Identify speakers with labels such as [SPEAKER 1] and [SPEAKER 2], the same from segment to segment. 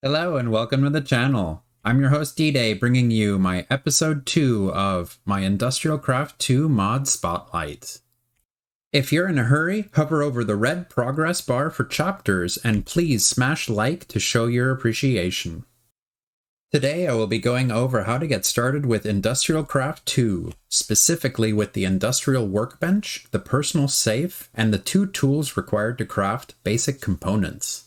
[SPEAKER 1] Hello and welcome to the channel. I'm your host D-Day, bringing you my episode 2 of my IndustrialCraft 2 mod spotlight. If you're in a hurry, hover over the red progress bar for chapters and please smash like to show your appreciation. Today I will be going over how to get started with IndustrialCraft 2, specifically with the Industrial Workbench, the Personal Safe, and the 2 tools required to craft basic components.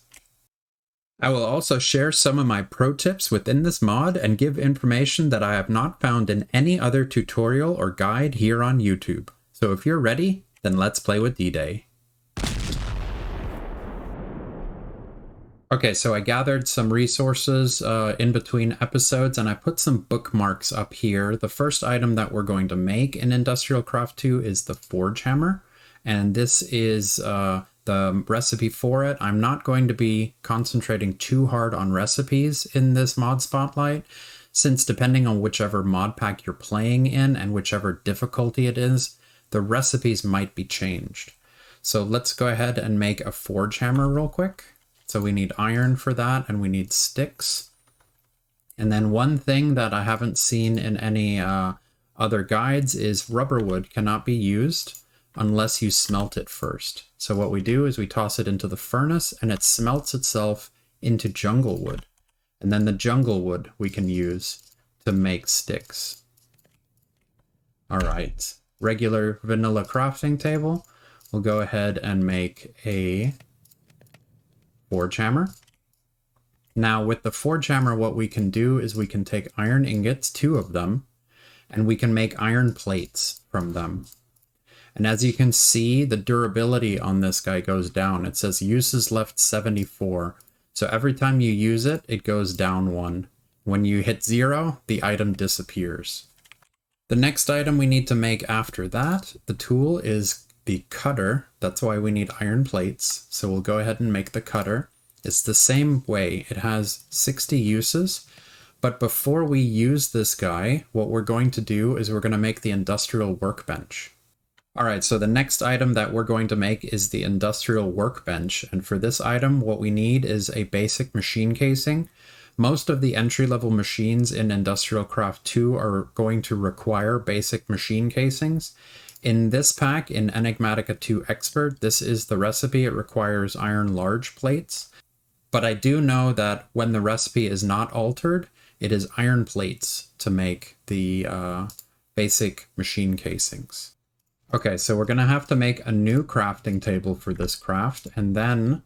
[SPEAKER 1] I will also share some of my pro tips within this mod and give information that I have not found in any other tutorial or guide here on YouTube. So if you're ready, then let's play with D-Day. Okay, so I gathered some resources in between episodes and I put some bookmarks up here. The first item that we're going to make in IndustrialCraft 2 is the Forge Hammer, and this is the recipe for it. I'm not going to be concentrating too hard on recipes in this mod spotlight, since depending on whichever mod pack you're playing in and whichever difficulty it is, the recipes might be changed. So let's go ahead and make a forge hammer real quick. So we need iron for that and we need sticks. And then one thing that I haven't seen in any other guides is rubber wood cannot be used unless you smelt it first. So what we do is we toss it into the furnace and it smelts itself into jungle wood. And then the jungle wood we can use to make sticks. All right, regular vanilla crafting table. We'll go ahead and make a forge hammer. Now with the forge hammer, what we can do is we can take iron ingots, 2 of them, and we can make iron plates from them. And as you can see, the durability on this guy goes down. It says uses left 74. So every time you use it, it goes down 1. When you hit 0, the item disappears. The next item we need to make after that, the tool, is the cutter. That's why we need iron plates. So we'll go ahead and make the cutter. It's the same way. It has 60 uses. But before we use this guy, what we're going to do is we're going to make the industrial workbench. All right, so the next item that we're going to make is the industrial workbench. And for this item, what we need is a basic machine casing. Most of the entry-level machines in IndustrialCraft 2 are going to require basic machine casings. In this pack, in Enigmatica 2 Expert, this is the recipe. It requires iron large plates. But I do know that when the recipe is not altered, it is iron plates to make the basic machine casings. Okay, so we're going to have to make a new crafting table for this craft, and then,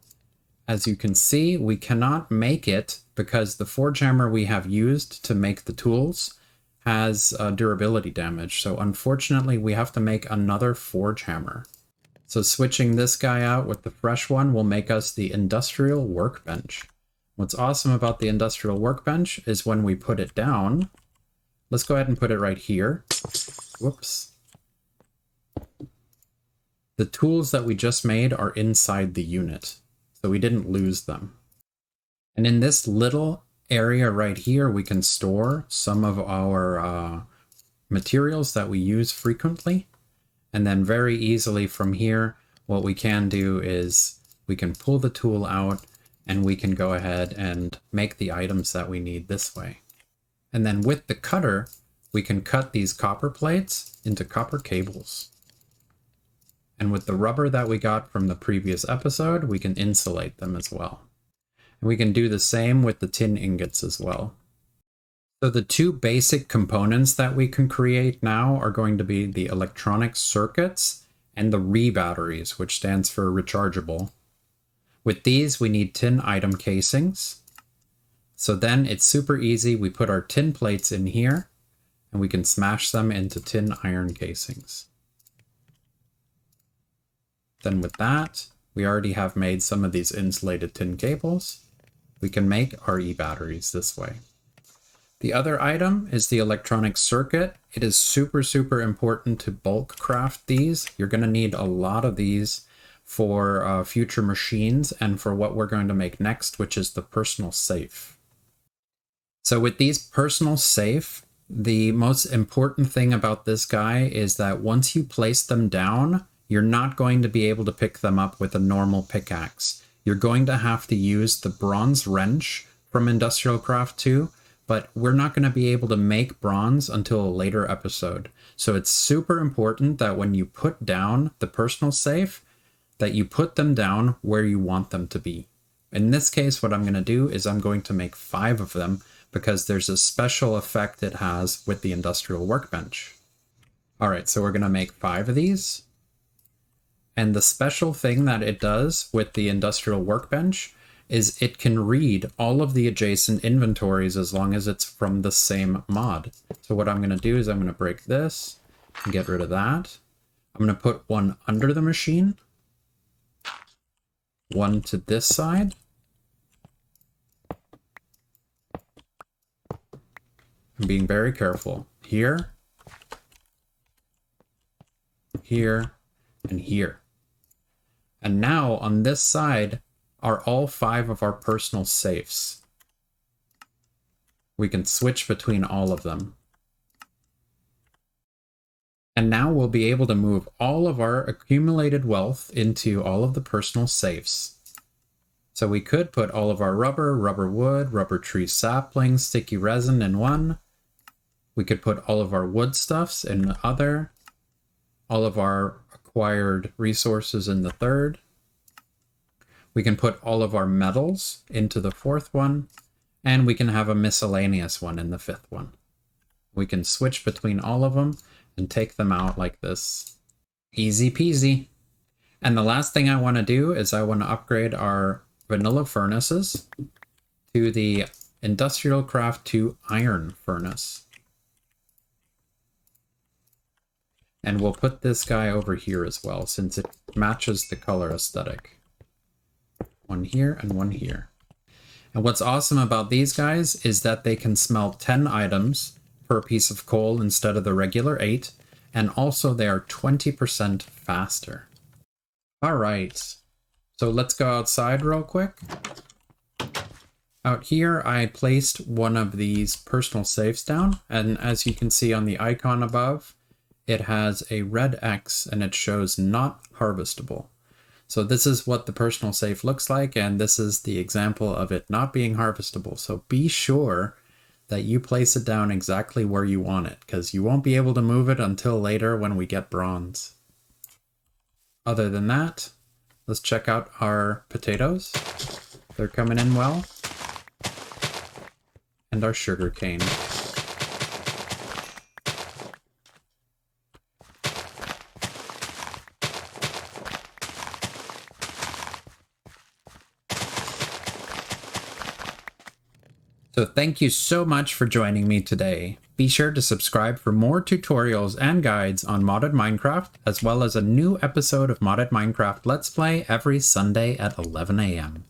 [SPEAKER 1] as you can see, we cannot make it because the forge hammer we have used to make the tools has durability damage, so unfortunately we have to make another forge hammer. So switching this guy out with the fresh one will make us the industrial workbench. What's awesome about the industrial workbench is when we put it down, let's go ahead and put it right here. Whoops. The tools that we just made are inside the unit, so we didn't lose them. And in this little area right here, we can store some of our materials that we use frequently. And then very easily from here, what we can do is we can pull the tool out and we can go ahead and make the items that we need this way. And then with the cutter, we can cut these copper plates into copper cables. And with the rubber that we got from the previous episode, we can insulate them as well. And we can do the same with the tin ingots as well. So the 2 basic components that we can create now are going to be the electronic circuits and the re-batteries, which stands for rechargeable. With these, we need tin item casings. So then it's super easy. We put our tin plates in here and we can smash them into tin iron casings. Then with that, we already have made some of these insulated tin cables. We can make our e-batteries this way. The other item is the electronic circuit. It is super important to bulk craft these. You're going to need a lot of these for future machines and for what we're going to make next, which is the personal safe. So with these personal safe, the most important thing about this guy is that once you place them down, you're not going to be able to pick them up with a normal pickaxe. You're going to have to use the bronze wrench from IndustrialCraft 2, but we're not going to be able to make bronze until a later episode. So it's super important that when you put down the personal safe, that you put them down where you want them to be. In this case, what I'm going to do is I'm going to make 5 of them because there's a special effect it has with the industrial workbench. All right, so we're going to make 5 of these. And the special thing that it does with the industrial workbench is it can read all of the adjacent inventories as long as it's from the same mod. So what I'm going to do is I'm going to break this and get rid of that. I'm going to put one under the machine, one to this side, I'm being very careful. Here, here, and here. And now on this side are all 5 of our personal safes. We can switch between all of them. And now we'll be able to move all of our accumulated wealth into all of the personal safes. So we could put all of our rubber, rubber wood, rubber tree saplings, sticky resin in one. We could put all of our wood stuffs in the other. All of our acquired resources in the third. We can put all of our metals into the 4th one, and we can have a miscellaneous one in the 5th one. We can switch between all of them and take them out like this. Easy peasy. And the last thing I want to do is I want to upgrade our vanilla furnaces to the IndustrialCraft 2 Iron Furnace. And we'll put this guy over here as well, since it matches the color aesthetic. One here and one here. And what's awesome about these guys is that they can smelt 10 items per piece of coal instead of the regular 8, and also they are 20% faster. All right, so let's go outside real quick. Out here, I placed one of these personal safes down, and as you can see on the icon above, it has a red X and it shows not harvestable. So this is what the personal safe looks like, and this is the example of it not being harvestable. So be sure that you place it down exactly where you want it, because you won't be able to move it until later when we get bronze. Other than that, let's check out our potatoes. They're coming in well. And our sugar cane. So thank you so much for joining me today. Be sure to subscribe for more tutorials and guides on modded Minecraft, as well as a new episode of modded Minecraft Let's Play every Sunday at 11 a.m.